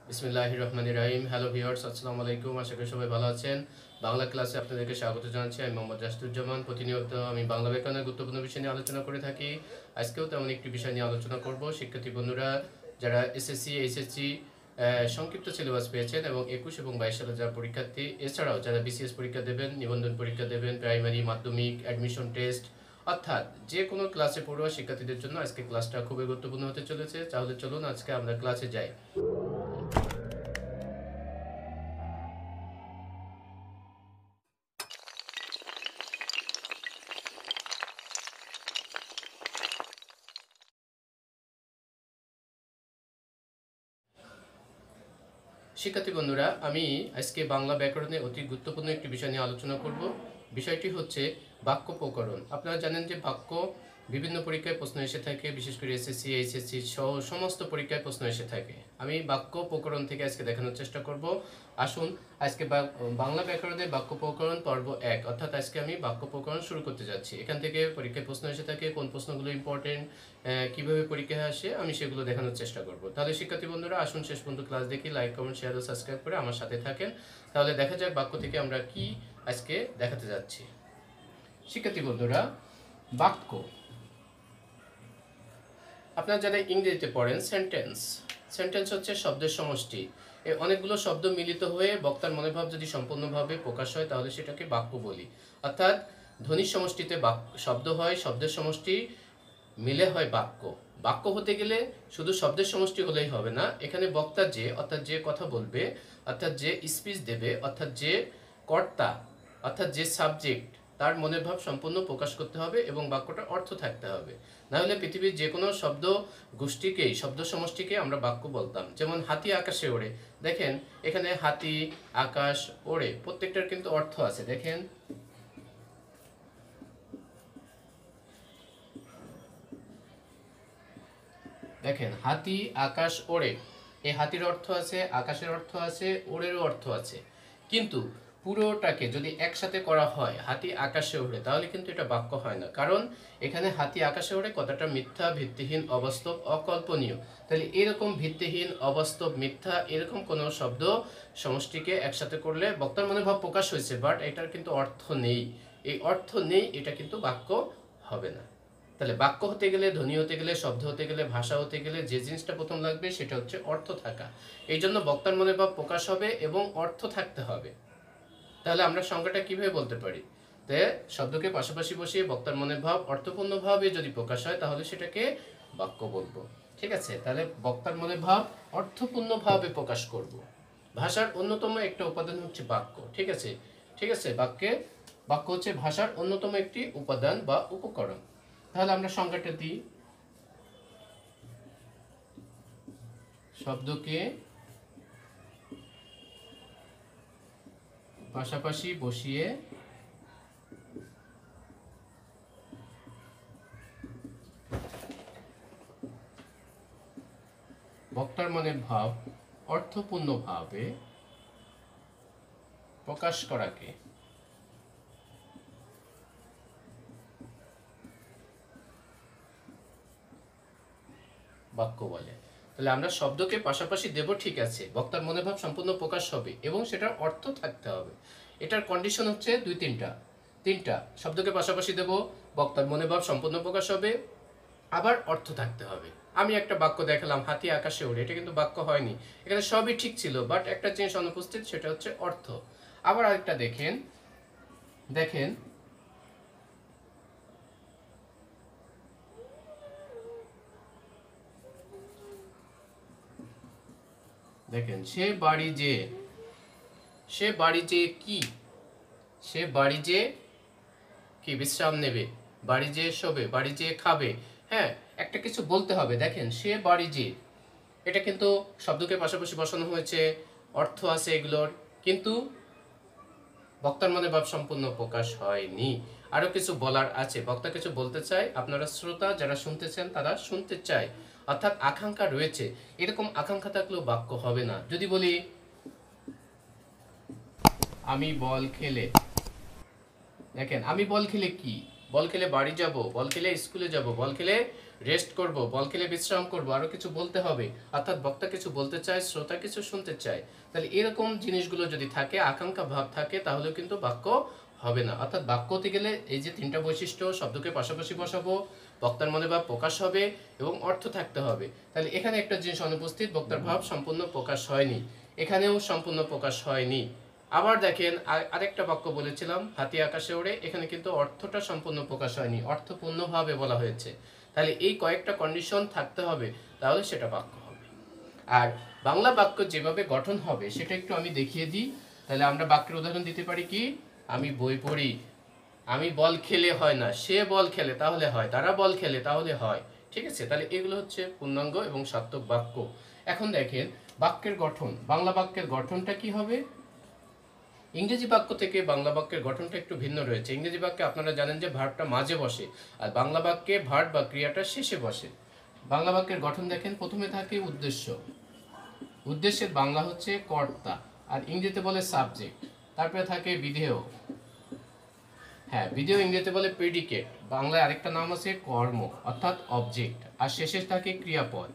বিসমিল্লাহির রহমানির রহিম। Hello viewers, আসসালামু আলাইকুম। আশা করি সবাই ভালো আছেন। বাংলা ক্লাসে আপনাদেরকে স্বাগত জানাচ্ছি। আমি মোহাম্মদ জাস্তুজ্জামান। প্রতিনিয়ত আমি বাংলা ব্যাকরণের গুরুত্বপূর্ণ বিষয় নিয়ে আলোচনা করে থাকি। আজকেও তেমন একটি বিষয় নিয়ে আলোচনা করব। শিক্ষার্থী বন্ধুরা যারা এসএসসি, এইচএসসি সংক্ষিপ্ত সিলেবাস পেয়েছেন এবং 21 এবং 22 সালে যারা পরীক্ষার্থী, এছাড়াও যারা বিসিএস পরীক্ষা দেবেন, নিবন্ধন পরীক্ষা দেবেন, প্রাইমারি, মাধ্যমিক, অ্যাডমিশন টেস্ট, অর্থাৎ যে কোনো ক্লাসে পড়ুয়া শিক্ষার্থীদের জন্য আজকে ক্লাসটা খুবই গুরুত্বপূর্ণ হতে চলেছে। তাহলে চলুন আজকে আমরা ক্লাসে যাই। শিক্ষার্থী বন্ধুরা, আমি আজকে বাংলা ব্যাকরণে অতি গুরুত্বপূর্ণ একটি বিষয় নিয়ে আলোচনা করব। বিষয়টি হচ্ছে বাক্য প্রকরণ। আপনারা জানেন যে বাক্য বিভিন্ন পরীক্ষায় প্রশ্ন এসে থাকে, বিশেষ করে এসএসসি, এইচএসসি সহ সমস্ত পরীক্ষায় প্রশ্ন এসে থাকে। আমি বাক্য প্রকরণ থেকে আজকে দেখানোর চেষ্টা করব। আসুন আজকে বাংলা ব্যাকরণে বাক্য প্রকরণ পর্ব 1, অর্থাৎ আজকে আমি বাক্য প্রকরণ শুরু করতে যাচ্ছি। এখান থেকে পরীক্ষায় প্রশ্ন এসে থাকে, কোন প্রশ্নগুলো ইম্পর্টেন্ট, কিভাবে পরীক্ষায় আসে, আমি সেগুলো দেখানোর চেষ্টা করব। তাহলে শিক্ষার্থী বন্ধুরা আসুন শেষ পর্যন্ত ক্লাস দেখি, লাইক, কমেন্ট, শেয়ার ও সাবস্ক্রাইব করে আমার সাথে থাকেন। তাহলে দেখা যাক বাক্য থেকে আমরা কি আজকে দেখাতে যাচ্ছি। শিক্ষার্থী বন্ধুরা, বাক্য আপনারা যারা ইংরেজিতে পড়েন, সেন্টেন্স হচ্ছে শব্দের সমষ্টি। অনেকগুলো শব্দ মিলিত হয়ে বক্তার মনোভাব যদি সম্পূর্ণভাবে প্রকাশ হয় তাহলে সেটাকে বাক্য বলি। অর্থাৎ ধ্বনির সমষ্টিতে শব্দ হয়, শব্দের সমষ্টি মিলে হয় বাক্য। বাক্য হতে গেলে শুধু শব্দের সমষ্টি হলেই হবে না, এখানে বক্তা যে, অর্থাৎ যে কথা বলবে, অর্থাৎ যে স্পিচ দেবে, অর্থাৎ যে কর্তা, অর্থাৎ যে সাবজেক্ট, তার মনের ভাব সম্পূর্ণ প্রকাশ করতে হবে এবং বাক্যটার অর্থ থাকতে হবে। না হলে পৃথিবীর যে কোনো শব্দ গোষ্ঠীকেই, শব্দ সমষ্টিকে আমরা বাক্য বলতাম। যেমন হাতি আকাশে ওড়ে, দেখেন এখানে হাতি, আকাশ, ওড়ে প্রত্যেকটার কিন্তু অর্থ আছে। দেখেন দেখেন হাতি, আকাশ, ওড়ে, এই হাতির অর্থ আছে, আকাশের অর্থ আছে, ওড়েরও অর্থ আছে। কিন্তু পুরোটাকে যদি একসাথে করা হয় হাতি আকাশে ওড়ে, তাহলে কিন্তু এটা বাক্য হয় না। কারণ এখানে হাতি আকাশে ওড়ে কথাটা মিথ্যা, ভিত্তিহীন, অবাস্তব, অকল্পনীয়। তাহলে এরকম ভিত্তিহীন, অবাস্তব, মিথ্যা এরকম কোনো শব্দ সমষ্টিকে একসাথে করলে বক্তার মনোভাব প্রকাশ হয়েছে, বাট এটার কিন্তু অর্থ নেই। এই অর্থ নেই, এটা কিন্তু বাক্য হবে না। তাহলে বাক্য হতে গেলে, ধ্বনি হতে গেলে, শব্দ হতে গেলে, ভাষা হতে গেলে যে জিনিসটা প্রথম লাগবে সেটা হচ্ছে অর্থ থাকা। এই জন্য বক্তার মনে ভাব প্রকাশ হবে এবং অর্থ থাকতে হবে। তাহলে আমরা সংজ্ঞাটা কিভাবে বলতে পারি? তে শব্দকে পাশাপাশি বসিয়ে বক্তার মনের ভাব অর্থপূর্ণভাবে যদি প্রকাশ হয় তাহলে সেটাকে বাক্য বলবো। ঠিক আছে? তাহলে বক্তার মনের ভাব অর্থপূর্ণভাবে প্রকাশ করব। ভাষার অন্যতম একটা উপাদান হচ্ছে বাক্য। ঠিক আছে? ঠিক আছে, বাক্য হচ্ছে ভাষার অন্যতম একটি উপাদান বা উপকরণ। তাহলে আমরা সংজ্ঞাটা দিই। শব্দকে পাশাপাশি বসিয়ে বক্তার মনের ভাব অর্থপূর্ণভাবে প্রকাশ করাকে বাক্য বলে। তাহলে আমরা শব্দকে পাশাপাশি দেব, ঠিক আছে, বক্তার মনোভাব সম্পূর্ণ প্রকাশ হবে এবং সেটার অর্থ থাকতে হবে। এটার কন্ডিশন হচ্ছে তিনটা শব্দকে পাশাপাশি দেব, বক্তার মনোভাব সম্পূর্ণ প্রকাশ হবে, আবার অর্থ থাকতে হবে। আমি একটা বাক্য দেখালাম হাতি আকাশে ওড়ে, এটা কিন্তু বাক্য হয়নি। এখানে সবই ঠিক ছিল, বাট একটা জিনিস অনুপস্থিত, সেটা হচ্ছে অর্থ। আবার আরেকটা দেখেন, দেখেন দেখেন সে বাড়ি যে কি, সে বাড়ি যে কি বিশ্রাম নেবে, বাড়ি যে শোবে, বাড়ি যে খাবে। হ্যাঁ, একটা কিছু বলতে হবে। দেখেন সে বাড়ি যে, এটা কিন্তু শব্দকে পাশাপাশি বসানো হয়েছে, অর্থ আছে এগুলোর, কিন্তু বক্তার মনে ভাব সম্পূর্ণ প্রকাশ হয়নি। আরো কিছু বলার আছে, বক্তা কিছু বলতে চায়, আপনারা শ্রোতা যারা শুনতেছেন তারা শুনতে চায়, অর্থাৎ আকাঙ্ক্ষা রয়েছে। এরকম আকাঙ্ক্ষা থাকলেও বাক্য হবে না। যদি বলি আমি বল খেলে, দেখেন আমি বল খেলে কি, বল খেলে বাড়ি যাব, বল খেলে স্কুলে যাব, বল খেলে রেস্ট করব, বল খেলে বিশ্রাম করব, আরো কিছু বলতে হবে, অর্থাৎ বক্তা কিছু বলতে চায়, শ্রোতা কিছু শুনতে চায়, তাহলে এরকম জিনিসগুলো যদি থাকে, আকাঙ্ক্ষা ভাব থাকে, তাহলে কিন্তু বাক্য হবে না। অর্থাৎ বাক্য হতে গেলে এই যে তিনটা বৈশিষ্ট্য, শব্দকে পাশাপাশি বসাবো, বক্তার মনে ভাব প্রকাশ হবে এবং অর্থ থাকতে হবে। তাহলে এখানে একটা জিনিস অনুপস্থিত, বক্তার ভাব সম্পূর্ণ প্রকাশ হয়নি, এখানেও সম্পূর্ণ প্রকাশ হয়নি। আবার দেখেন আরেকটা বাক্য বলেছিলাম, হাতি আকাশে ওড়ে, এখানে কিন্তু অর্থটা সম্পূর্ণ প্রকাশ হয়নি, অর্থপূর্ণভাবে বলা হয়েছে। তাহলে এই কয়েকটা কন্ডিশন থাকতে হবে, তাহলে সেটা বাক্য হবে। আর বাংলা বাক্য যেভাবে গঠন হবে সেটা একটু আমি দেখিয়ে দিই। তাহলে আমরা বাক্যের উদাহরণ দিতে পারি কি, আমি বই পড়ি, আমি বল খেলে হয় না, সে বল খেলে তাহলে হয়, তারা বল খেলে তাহলে হয়। ঠিক আছে, তাহলে এগুলো হচ্ছে পূর্ণাঙ্গ এবং সার্থক বাক্য। এখন দেখেন বাক্যের গঠন, বাংলা বাক্যের গঠনটা কি হবে। ইংরেজি বাক্য থেকে বাংলা বাক্যের গঠনটা একটু ভিন্ন রয়েছে। ইংরেজি বাক্যে আপনারা জানেন যে ভার্বটা মাঝে বসে, আর বাংলা বাক্যে ভার্ব বা ক্রিয়াটা শেষে বসে। বাংলা বাক্যের গঠন দেখেন, প্রথমে থাকে উদ্দেশ্য, উদ্দেশ্যের বাংলা হচ্ছে কর্তা, আর ইংরেজিতে বলে সাবজেক্ট। তারপরে থাকে বিধেয়, হ্যাঁ বিধেয় ইংরেজিতে বলে প্রেডিকেট, বাংলায় আরেকটা নাম আছে কর্ম অর্থাৎ অবজেক্ট, আর শেষে থাকে ক্রিয়াপদ।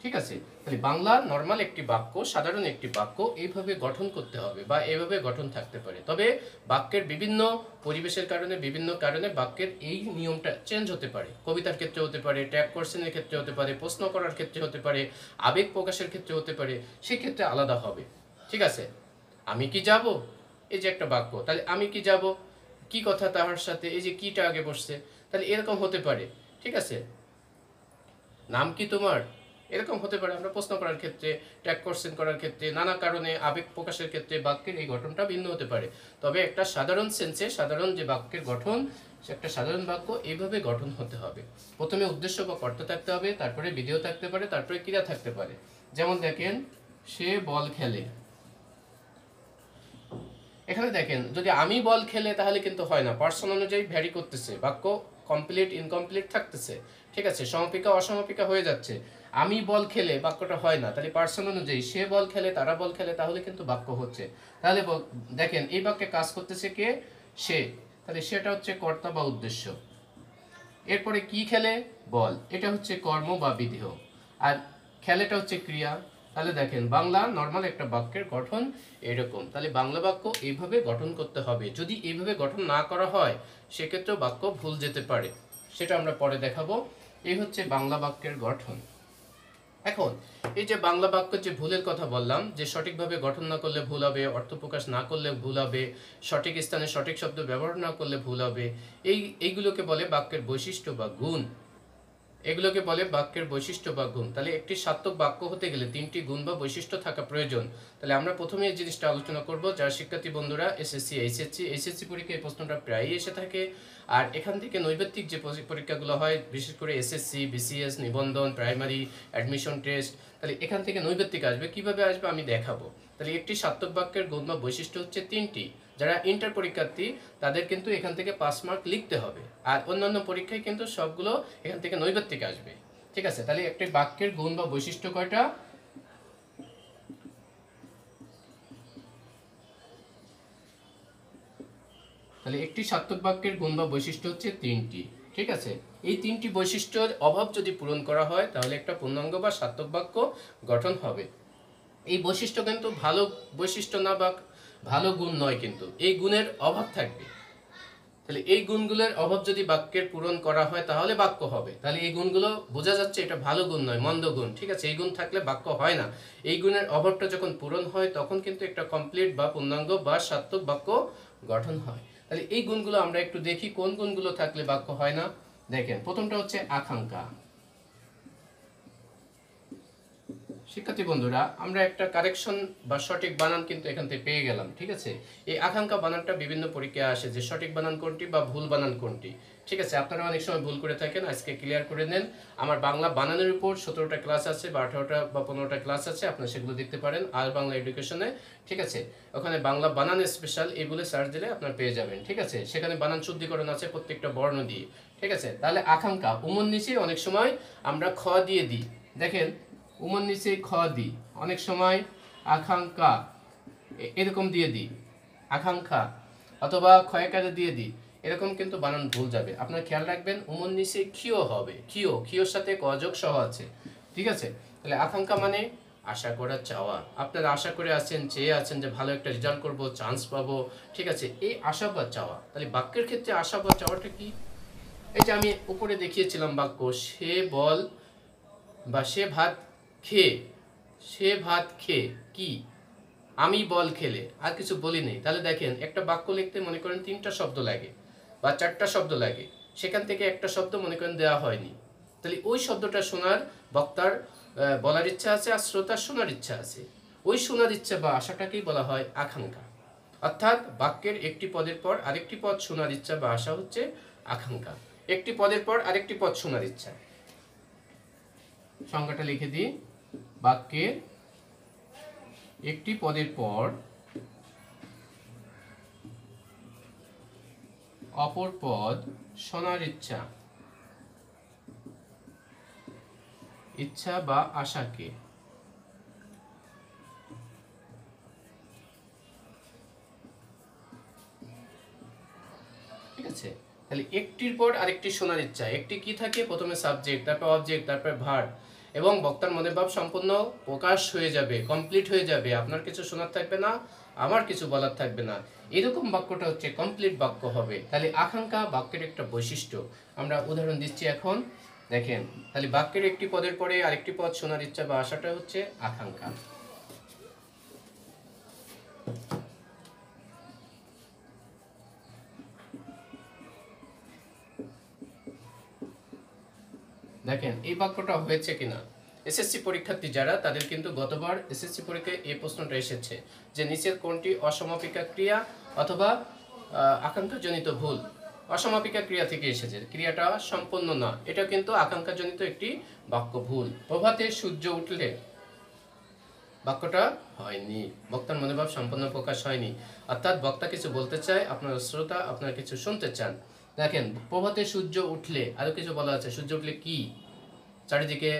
ঠিক আছে, তাহলে বাংলা নর্মাল একটি বাক্য, সাধারণ একটি বাক্য এইভাবে গঠন করতে হবে বা এইভাবে গঠন থাকতে পারে। তবে বাক্যের বিভিন্ন পরিবেশের কারণে, বিভিন্ন কারণে বাক্যের এই নিয়মটা চেঞ্জ হতে পারে। কবিতার ক্ষেত্রে হতে পারে, ট্যাগ কোশ্চেনের ক্ষেত্রে হতে পারে, প্রশ্ন করার ক্ষেত্রে হতে পারে, আবেগ প্রকাশের ক্ষেত্রে হতে পারে, সেক্ষেত্রে আলাদা হবে। ঠিক আছে, আমি কি যাব, এই যে একটা বাক্য, তাহলে আমি কি যাব, কি কথা তাহার সাথে, এই যে কিটা আগে বসছে, তাহলে এরকম হতে পারে। ঠিক আছে, নাম কি তোমার, এরকম হতে পারে। আমরা প্রশ্ন করার ক্ষেত্রে, ট্যাগ কোশ্চেন করার ক্ষেত্রে, নানা কারণে আবেগ প্রকাশের ক্ষেত্রে বাক্যের এই গঠনটা ভিন্ন হতে পারে। তবে একটা সাধারণ সেন্সে, সাধারণ যে বাক্যের গঠন, সে একটা সাধারণ বাক্য এইভাবে গঠন হতে হবে। প্রথমে উদ্দেশ্য বা কর্তা থাকতে হবে, তারপরে বিধেয় থাকতে পারে, তারপরে ক্রিয়া থাকতে পারে। যেমন দেখেন, সে বল খেলে, এখানে দেখেন যদি আমি বল খেলে তাহলে কিন্তু হয় না, পার্সন অনুযায়ী ভ্যারি করতেছে, বাক্য কমপ্লিট ইনকমপ্লিট থাকতেছে। ঠিক আছে, সমাপিকা অসমাপিকা হয়ে যাচ্ছে। আমি বল খেলে বাক্যটা হয় না, তাহলে পার্সন অনুযায়ী সে বল খেলে, তারা বল খেলে, তাহলে কিন্তু বাক্য হচ্ছে। তাহলে দেখেন এই বাক্যে কাজ করতেছে কে, সে, তাহলে সেটা হচ্ছে কর্তা বা উদ্দেশ্য। এরপরে কি খেলে, বল, এটা হচ্ছে কর্ম বা বিধেয়, আর খেলেটা হচ্ছে ক্রিয়া। তাহলে দেখেন বাংলা নর্মাল একটা বাক্যের গঠন এরকম। তাহলে বাংলা বাক্য এইভাবে গঠন করতে হবে। যদি এইভাবে গঠন না করা হয় সেক্ষেত্রেও বাক্য ভুল যেতে পারে, সেটা আমরা পরে দেখাবো। এই হচ্ছে বাংলা বাক্যের গঠন। এখন এই যে বাংলা বাক্য যে ভুলের কথা বললাম, যে সঠিকভাবে গঠন না করলে ভুল হবে, অর্থ প্রকাশ না করলে ভুল হবে, সঠিক স্থানে সঠিক শব্দ ব্যবহার না করলে ভুল হবে, এইগুলোকে বলে বাক্যের বৈশিষ্ট্য বা গুণ। এগুলোকে বলে বাক্যের বৈশিষ্ট্য বা গুণ। তাহলে একটি সার্থক বাক্য হতে গেলে তিনটি গুণ বা বৈশিষ্ট্য থাকা প্রয়োজন। তাহলে আমরা প্রথমে এই জিনিসটা আলোচনা করব, যারা শিক্ষার্থী বন্ধুরা এসএসসি এইচএসসি পরীক্ষায় এই প্রশ্নটা প্রায়ই এসে থাকে। আর এখান থেকে নৈবেত্তিক যে পরীক্ষাগুলো হয়, বিশেষ করে এসএসসি, বিসিএস, নিবন্ধন, প্রাইমারি, অ্যাডমিশন টেস্ট, তাহলে এখান থেকে নৈবেত্তিক আসবে। কিভাবে আসবে আমি দেখাবো। তাহলে একটি সার্থক বাক্যের গুণ বা বৈশিষ্ট্য হচ্ছে তিনটি। যারা ইন্টার পরীক্ষার্থী তাদের কিন্তু এখান থেকে 5 মার্ক লিখতে হবে, আর অন্যান্য পরীক্ষায় কিন্তু সবগুলো এখান থেকে নৈবেত্তিক আসবে। ঠিক আছে, তাহলে একটি বাক্যের গুণ বা বৈশিষ্ট্য কয়টা, তাহলে একটি সার্থক বাক্যের গুণ বা বৈশিষ্ট্য হচ্ছে তিনটি। ঠিক আছে, এই তিনটি বৈশিষ্ট্যের অভাব যদি পূরণ করা হয় তাহলে একটা পূর্ণাঙ্গ বা সার্থক বাক্য গঠন হবে। এই বৈশিষ্ট্য কিন্তু ভালো বৈশিষ্ট্য না বা ভালো গুণ নয়, কিন্তু এই গুণের অভাব থাকবে। তাহলে এই গুণগুলোর অভাব যদি বাক্যের পূরণ করা হয় তাহলে বাক্য হবে। তাহলে এই গুণগুলো বোঝা যাচ্ছে এটা ভালো গুণ নয়, মন্দ গুণ। ঠিক আছে, এই গুণ থাকলে বাক্য হয় না। এই গুণের অভাবটা যখন পূরণ হয় তখন কিন্তু একটা কমপ্লিট বা পূর্ণাঙ্গ বা সার্থক বাক্য গঠন হয়। তাহলে এই গুণগুলো আমরা একটু দেখি, কোন গুণগুলো থাকলে বাক্য হয় না। দেখেন, প্রথমটা হচ্ছে আকাঙ্ক্ষা। শিক্ষার্থী বন্ধুরা, আমরা একটা কারেকশন বা সঠিক বানান কিন্তু এখান থেকে পেয়ে গেলাম। ঠিক আছে, এই আকাঙ্ক্ষা বানানটা বিভিন্ন পরীক্ষায় আসে, যে সঠিক বানান কোনটি বা ভুল বানান কোনটি। ঠিক আছে, আপনারা অনেক সময় ভুল করে থাকেন, আজকে ক্লিয়ার করে নেন। আমার বাংলা বানানের উপর 17টা ক্লাস আছে বা 18টা বা 15টা ক্লাস আছে, আপনারা সেগুলো দেখতে পারেন আর বাংলা এডুকেশনে। ঠিক আছে, ওখানে বাংলা বানান স্পেশাল এই বলে সার্চ দিলে আপনারা পেয়ে যাবেন। ঠিক আছে, সেখানে বানান শুদ্ধিকরণ আছে প্রত্যেকটা বর্ণ দিয়ে। ঠিক আছে, তাহলে আকাঙ্ক্ষা, উমন নিচে অনেক সময় আমরা খ দিয়ে দিই। দেখেন, উমন নিচে খ দিই, অনেক সময় আকাঙ্ক্ষা এরকম দিয়ে দিই, আকাঙ্ক্ষা, অথবা ক্ষয়কারে দিয়ে দিই। এরকম কিন্তু বানান ভুল যাবে। আপনার খেয়াল রাখবেন উমর নিচে ক্ষিয় হবে, ক্ষিয়র সাথে ক যোগ সহ আছে, ঠিক আছে। তাহলে আকাঙ্ক্ষা মানে আশা করা, চাওয়া। আপনারা আশা করে আছেন, চেয়ে আছেন যে ভালো একটা রেজাল্ট করব, চান্স পাবো, ঠিক আছে, এই আশা বা চাওয়া। তাহলে বাক্যের ক্ষেত্রে আশা বা চাওয়াটা কি? এই যে আমি উপরে দেখিয়েছিলাম বাক্য, সে বল বা সে ভাত খেয়ে, সে ভাত খেয়ে কি আমি বল খেলে, আর কিছু বলি নেই। তাহলে দেখেন একটা বাক্য লিখতে মনে করেন 3টা শব্দ লাগে বা 4টা শব্দ লাগে, সেখান থেকে একটা শব্দ মনে করেন দেওয়া হয়নি। তাহলে ওই শব্দটা শোনার বক্তার বলার ইচ্ছা আছে আর শ্রোতার শোনার ইচ্ছা আছে। ওই শোনার ইচ্ছা বা আশাটাকেই বলা হয় আকাঙ্ক্ষা। অর্থাৎ বাক্যের একটি পদের পর আরেকটি পদ শোনার ইচ্ছা বা আশা হচ্ছে আকাঙ্ক্ষা। একটি পদের পর আরেকটি পদ শোনার ইচ্ছা। সংজ্ঞাটা লিখে দিই, বাক্যের একটি পদের পর অপর পদ শোনার ইচ্ছা, ইচ্ছা বা আশাকে ঠিক আছে। তাহলে একটির পর আরেকটি শোনার ইচ্ছা, একটি কি থাকে, প্রথমে সাবজেক্ট, তারপর অবজেক্ট, তারপর ভার্ব, এবং বক্তার মনে ভাব সম্পূর্ণ প্রকাশ হয়ে যাবে, কমপ্লিট হয়ে যাবে, আপনার কিছু শোনার থাকবে না, আমার কিছু বলার থাকবে না, এরকম বাক্যটা হচ্ছে কমপ্লিট বাক্য হবে। তাহলে আকাঙ্ক্ষা বাক্যের একটা বৈশিষ্ট্য। আমরা উদাহরণ দিচ্ছি এখন, দেখেন। তাহলে বাক্যের একটি পদের পরে আরেকটি পদ শোনার ইচ্ছা বা আশাটা হচ্ছে আকাঙ্ক্ষা। দেখেন এই বাক্যটা হয়েছে কিনা। এসএসসি পরীক্ষার্থী যারা, তাদের কিন্তু গতবার এসএসসি পরীক্ষায় এই প্রশ্নটা এসেছে যে নিচের কোনটি অসমাপিকা ক্রিয়া অথবা আকাঙ্ক্ষাজনিত ভুল। অসমাপিকা ক্রিয়া থেকে এসেছে, ক্রিয়াটা সম্পন্ন না, এটা কিন্তু আকাঙ্ক্ষাজনিত একটি বাক্য ভুল। প্রভাতে সূর্য উঠলে বাক্যটা হয়নি, বক্তার মনোভাব সম্পূর্ণ প্রকাশ হয়নি। অর্থাৎ বক্তা কিছু বলতে চায়, আপনার শ্রোতা আপনার কিছু শুনতে চান। দেখেন প্রভাতে সূর্য উঠলে আরো কিছু বলা আছে, সূর্য উঠলে কি চারিদিকে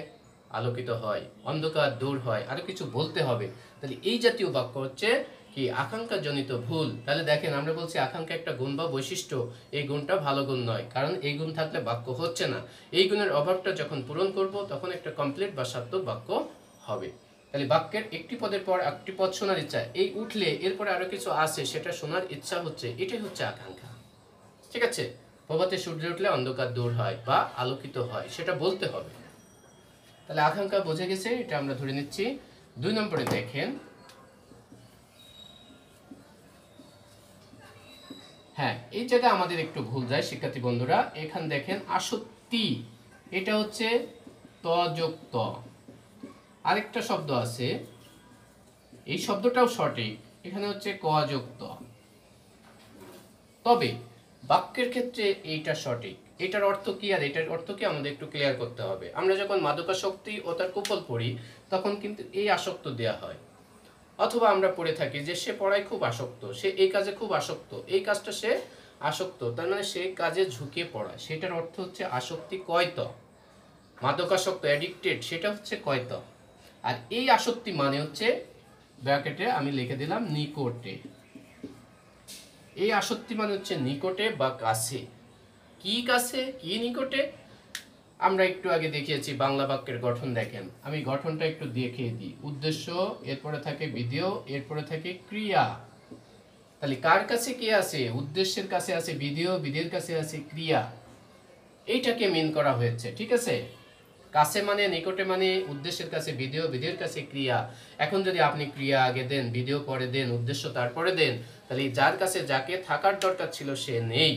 আলোকিত হয়, অন্ধকার দূর হয়, আরো কিছু বলতে হবে। তাহলে এই জাতীয় বাক্য হচ্ছে কি আকাঙ্ক্ষা জনিত ভুল। তাহলে দেখেন আমরা বলছি আকাঙ্ক্ষা একটা গুণ বা বৈশিষ্ট্য, এই গুণটা ভালো গুণ নয়, কারণ এই গুণ থাকলে বাক্য হচ্ছে না। এই গুণের অভাবটা যখন পূরণ করব তখন একটা কমপ্লিট বা সার্থক বাক্য হবে। তাহলে বাক্যের একটি পদের পর একটি পদ শোনার ইচ্ছা, এই উঠলে এরপরে আরো কিছু আছে সেটা শোনার ইচ্ছা হচ্ছে, এটাই হচ্ছে আকাঙ্ক্ষা, ঠিক আছে। প্রভাতে সূর্য উঠলে অন্ধকার দূর হয় বা আলোকিত হয়, সেটা বলতে হবে। তাহলে আকাঙ্ক্ষা বোঝা গেছে, এটা আমরা ধরে নিচ্ছি। 2 নম্বরে দেখেন, হ্যাঁ এই জায়গায় আমাদের একটু ভুল যায় শিক্ষার্থী বন্ধুরা। এখানে দেখেন আসক্তি, এটা হচ্ছে ত যোগ ত। আরেকটা শব্দ আছে, এই শব্দটাও সঠিক, এখানে হচ্ছে ক যোগ ত। তবে বাক্যের ক্ষেত্রে এইটা সঠিক, এটার অর্থ কি আর এটার অর্থ কি আমাদের একটু ক্লিয়ার করতে হবে। আমরা যখন মাদকাসক্তি ও তার কুফল পড়ি তখন কিন্তু এই আসক্ত দেয়া হয়, অথবা আমরা পড়ে থাকি যে সে পড়ায় খুব আসক্ত, সে এই কাজে খুব আসক্ত, এই কাজটা সে আসক্ত, তার মানে সেই কাজে ঝুঁকে পড়া, সেটার অর্থ হচ্ছে আসক্তি কয়ত। মাদকাসক্ত অ্যাডিক্টেড, সেটা হচ্ছে কয়ত। আর এই আসক্তি মানে হচ্ছে ব্র্যাকেটে আমি লিখে দিলাম নিকটে। এই আসক্তি মানে হচ্ছে নিকটে বা কাছে। কি কাছে, কি নিকটে, আমরা একটু আগে দেখিয়েছি। বাংলা বাক্যের গঠন দেখেন, আমি গঠনটা একটু দেখিয়ে দিই। উদ্দেশ্য, এরপরে থাকে বিধেয়, এরপরে থাকে ক্রিয়া। তাহলে কার কাছে কি আছে, উদ্দেশ্যের কাছে আছে বিধেয়, বিধেয়ের কাছে আছে ক্রিয়া, এইটাকে মিন করা হয়েছে, ঠিক আছে। কাছে মানে নিকটে মানে উদ্দেশ্যের কাছে বিধেয়, বিধেয়ের কাছে ক্রিয়া। এখন যদি আপনি ক্রিয়া আগে দেন, বিধেয় পরে দেন, উদ্দেশ্য তারপরে দেন, তাহলে যার কাছে যাকে থাকার দরকার ছিল সে নেই।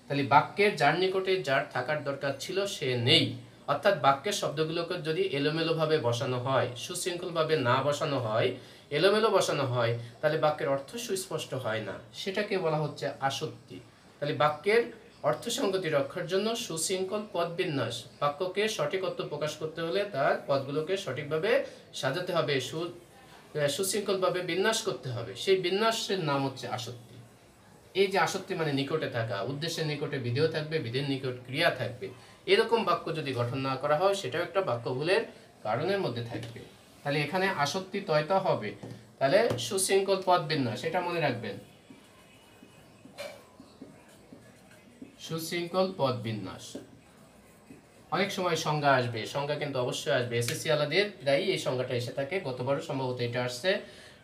তাহলে বাক্যের যার নিকটে যার থাকার দরকার ছিল সে নেই। অর্থাৎ বাক্যের শব্দগুলোকে যদি এলোমেলোভাবে বসানো হয়, সুশৃঙ্খলভাবে না বসানো হয়, এলোমেলো বসানো হয়, তাহলে বাক্যের অর্থ সুস্পষ্ট হয় না, সেটাকে বলা হচ্ছে আসক্তি। তাহলে বাক্যের অর্থসঙ্গতি রক্ষার জন্য সুশৃঙ্খল পদ বিন্যাস, বাক্যকে সঠিক অর্থ প্রকাশ করতে হলে তার পদগুলোকে সঠিকভাবে সাজাতে হবে, সুশৃঙ্খলভাবে বিন্যাস করতে হবে, সেই বিন্যাসের নাম হচ্ছে আসক্তি। এই যে আসক্তি মানে নিকটে থাকা, উদ্দেশ্যের নিকটে বিধেয় থাকবে, বিধেয়ের নিকট ক্রিয়া থাকবে, এরকম বাক্য যদি গঠন না করা হয় সেটাও একটা বাক্য ভুলের কারণের মধ্যে থাকবে। তাহলে এখানে আসক্তি তয়তা হবে, তাহলে সুশৃঙ্খল পদ বিন্যাস, এটা মনে রাখবেন। সুশৃঙ্খল পদ বিন্যাস। অনেক সময় সংজ্ঞা আসবে, সংজ্ঞা কিন্তু অবশ্যই আসবে, এসএসসি আলাদের প্রায়ই এই সংজ্ঞাটা এসে থাকে, গতবারও সম্ভবত এটা আসছে।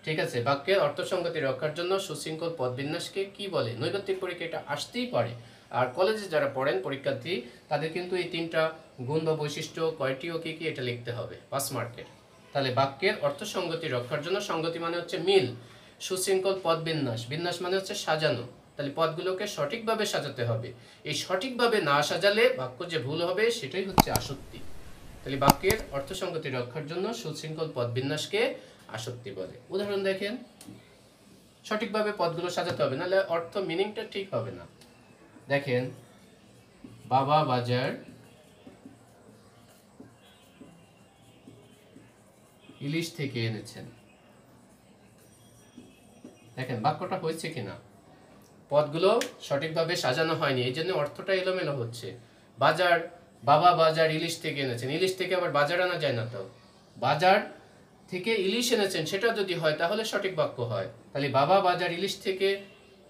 ঠিক আছে, বাক্যের অর্থসঙ্গতি রক্ষার জন্য সুশৃঙ্খল পদ বিন্যাসকে কি বলে? নৈর্ব্যক্তিক পরীক্ষা এটা আসতেই পারে। আর কলেজে যারা পড়েন পরীক্ষার্থী, তাদের কিন্তু এই 3টা গুণ বা বৈশিষ্ট্য কয়টি ও কি কি এটা লিখতে হবে 5 মার্কের। তাহলে বাক্যের অর্থসঙ্গতি রক্ষার জন্য, সঙ্গতি মানে হচ্ছে মিল, সুশৃঙ্খল পদ বিন্যাস, বিন্যাস মানে হচ্ছে সাজানো, তাহলে পদগুলোকে সঠিকভাবে সাজাতে হবে। এই সঠিকভাবে না সাজালে বাক্য যে ভুল হবে সেটাই হচ্ছে আসক্তি। তাহলে বাক্যের অর্থসঙ্গতি রক্ষার জন্য সুশৃঙ্খল পদ বিন্যাসকে আসক্তি বলে। উদাহরণ দেখেন, সঠিকভাবে পদগুলো সাজাতে হবে, নাহলে অর্থ মিনিংটা ঠিক হবে না। দেখেন, বাবা বাজার ইলিশ থেকে এনেছেন। দেখেন বাক্যটা হয়েছে কিনা, পদগুলো সঠিকভাবে সাজানো হয়নি, এই জন্য অর্থটা এলোমেলো হচ্ছে। বাজার, বাবা বাজার ইলিশ থেকে এনেছেন, ইলিশ থেকে আবার বাজার আনা যায় না তো, বাজার থেকে ইলিশ এনেছেন সেটা যদি হয় তাহলে সঠিক বাক্য হয়। তাহলে বাবা বাজার ইলিশ থেকে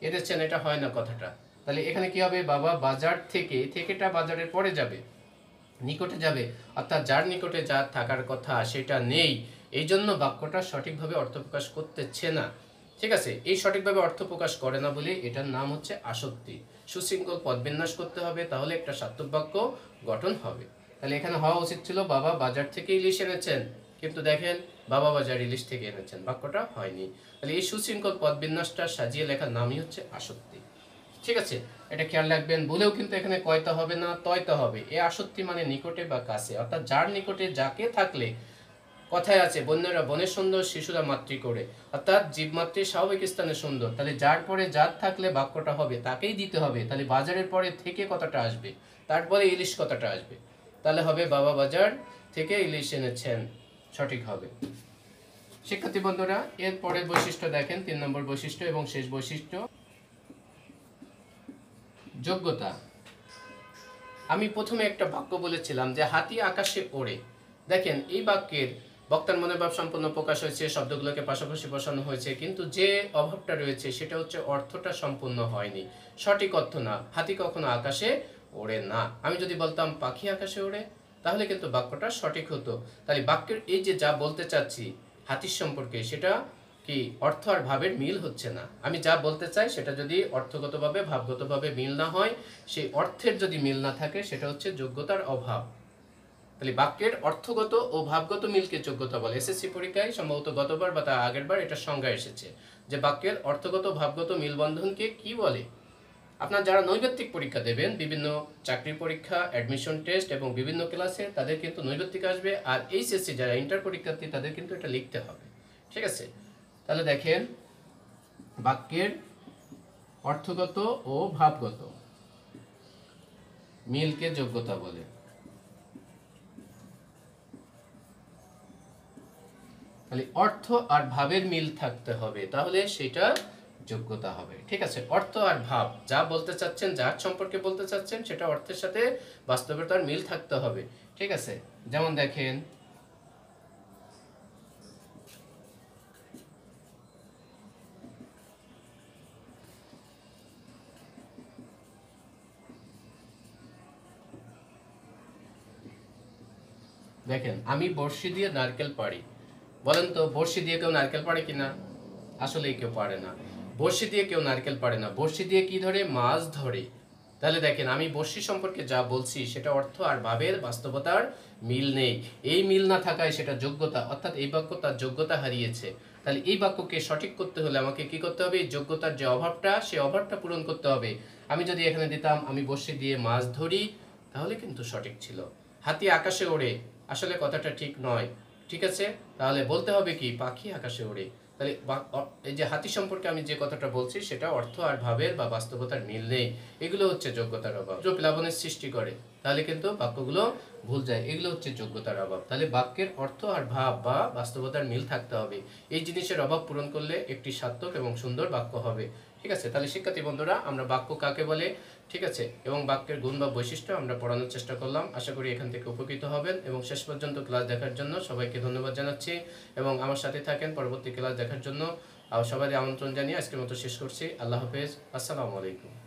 এনেছেন এটা হয় না কথাটা। তাহলে এখানে কি হবে, বাবা বাজার থেকে, থেকেটা বাজারের পরে যাবে, নিকটে যাবে, অর্থাৎ যার নিকটে যা থাকার কথা সেটা নেই, এই জন্য বাক্যটা সঠিকভাবে অর্থ প্রকাশ করতেছে না। ঠিক আছে, এই সঠিকভাবে অর্থ প্রকাশ করে না বলে এটার নাম হচ্ছে আসক্তি। সুশৃঙ্খল পদ বিন্যাস করতে হবে, তাহলে একটা সার্থক বাক্য গঠন হবে। তাহলে এখানে হওয়া উচিত ছিল বাবা বাজার থেকে ইলিশ এনেছেন, কিন্তু দেখেন বাবা বাজার ইলিশ থেকে এনেছেন, বাক্যটা হয়নি। তাহলে এই সুশৃঙ্খল পদ বিন্যাসটা সাজিয়ে লেখার নামই হচ্ছে আসক্তি। ঠিক আছে, এটা খেয়াল রাখবেন। বলেও কিন্তু এখানে কয়তা হবে না, তয়তা হবে। এই আসক্তি মানে নিকটে বা কাছে, অর্থাৎ যার নিকটে যাকে থাকলে, কথায় আছে বন্যেরা বনে সুন্দর, শিশুরা মাতৃ করে, অর্থাৎ জীবমাতৃ স্বাভাবিক স্থানে সুন্দর। তাহলে যার পরে যার থাকলে বাক্যটা হবে, তাকেই দিতে হবে। তাহলে বাজারের পরে থেকে কথাটা আসবে, তারপরে ইলিশ কথাটা আসবে, তাহলে হবে বাবা বাজার থেকে ইলিশ এনেছেন, সঠিক হবে। শিক্ষার্থী বন্ধুরা, এর পরের বৈশিষ্ট্য দেখেন, 3 নম্বর বৈশিষ্ট্য এবং শেষ বৈশিষ্ট্য, যোগ্যতা। আমি প্রথমে একটা বাক্য বলেছিলাম যে হাতি আকাশে ওড়ে। দেখেন এই বাক্যের বক্তার মনোভাব সম্পূর্ণ প্রকাশ হয়েছে, শব্দগুলোকে পাশাপাশি বসানো হয়েছে, কিন্তু যে অভাবটা রয়েছে সেটা হচ্ছে অর্থটা সম্পূর্ণ হয়নি, সঠিক অর্থ না। হাতি কখনো আকাশে ওড়ে না। আমি যদি বলতাম পাখি আকাশে ওড়ে, তাহলে কিন্তু বাক্যটা সঠিক হতো। তাহলে বাক্যের এই যে যা বলতে চাচ্ছি হাতির সম্পর্কে, সেটা কি অর্থ আর ভাবের মিল হচ্ছে না। আমি যা বলতে চাই সেটা যদি অর্থগতভাবে ভাবগতভাবে মিল না হয়, সেই অর্থের যদি মিল না থাকে, সেটা হচ্ছে যোগ্যতার অভাব। তাহলে বাক্যের অর্থগত ও ভাবগত মিলকে যোগ্যতা বলে। এসএসসি পরীক্ষায় সম্ভবত গতবার বা তার আগের বার এটা সংজ্ঞা এসেছে যে বাক্যের অর্থগত ভাবগত মিলবন্ধনকে কি বলে। আপনারা যারা নৈর্ব্যক্তিক পরীক্ষা দেবেন, বিভিন্ন চাকরির পরীক্ষা, অ্যাডমিশন টেস্ট এবং বিভিন্ন ক্লাসে, তাদের কিন্তু নৈর্ব্যক্তিক আসবে। আর এইচএসসি যারা ইন্টার পরীক্ষার্থী, তাদের কিন্তু এটা লিখতে হবে। ঠিক আছে, তাহলে দেখেন বাক্যের অর্থগত ও ভাবগত মিলকে যোগ্যতা বলে। তাহলে অর্থ আর ভাবের মিল থাকতে হবে, তাহলে সেটা যোগ্যতা হবে। ঠিক আছে, অর্থ আর ভাব, যা বলতে চাচ্ছেন, যার সম্পর্কে বলতে চাচ্ছেন, সেটা অর্থের সাথে বাস্তবতার মিল থাকতে হবে। ঠিক আছে, যেমন দেখেন দেখেন আমি বড়শি দিয়ে নারকেল পাড়ি। বলেন তো বড়শি দিয়ে কেউ নারকেল পাড়ে কিনা? আসলেই কেউ পারে না। বড়শি দিয়ে কেউ নারকেল পাড়ে না, বড়শি দিয়ে কি ধরে? মাছ ধরে। তাহলে দেখেন আমি বড়শি সম্পর্কে যা বলছি সেটা অর্থ আর ভাবের বাস্তবতার মিল নেই। এই মিল না থাকায় সেটা যোগ্যতা, অর্থাৎ এই বাক্য তার যোগ্যতা হারিয়েছে। তাহলে এই বাক্যকে সঠিক করতে হলে আমাকে কি করতে হবে? এই যোগ্যতার যে অভাবটা, সেই অভাবটা পূরণ করতে হবে। আমি যদি এখানে দিতাম আমি বড়শি দিয়ে মাছ ধরি, তাহলে কিন্তু সঠিক ছিল। হাতি আকাশে ওড়ে, আসলে কথাটা ঠিক নয়। ঠিক আছে, তাহলে বলতে হবে কি? পাখি আকাশে ওড়ে। তাহলে এই যে হাতি সম্পর্কে আমি যে কথাটা বলছি সেটা অর্থ আর ভাবের বা বাস্তবতার মিল নেই, এগুলো হচ্ছে যোগ্যতার অভাব। প্লাবনের সৃষ্টি করে, তাহলে কিন্তু বাক্যগুলো ভুল যায়, এগুলো হচ্ছে যোগ্যতার অভাব। তাহলে বাক্যের অর্থ আর ভাব বা বাস্তবতার মিল থাকতে হবে। এই জিনিসের অভাব পূরণ করলে একটি সার্থক এবং সুন্দর বাক্য হবে। ঠিক আছে, তাহলে শিক্ষার্থী বন্ধুরা, আমরা বাক্য কাকে বলে, ঠিক আছে, এবং বাক্যের গুণ বা বৈশিষ্ট্য আমরা পড়ানোর চেষ্টা করলাম। আশা করি এখান থেকে উপকৃত হবেন এবং শেষ পর্যন্ত ক্লাস দেখার জন্য সবাইকে ধন্যবাদ জানাচ্ছি এবং আমার সাথে থাকেন পরবর্তী ক্লাস দেখার জন্য। সবাই আমন্ত্রণ জানিয়ে আজকের মতো শেষ করছি। আল্লাহ হাফেজ, আসসালামু আলাইকুম।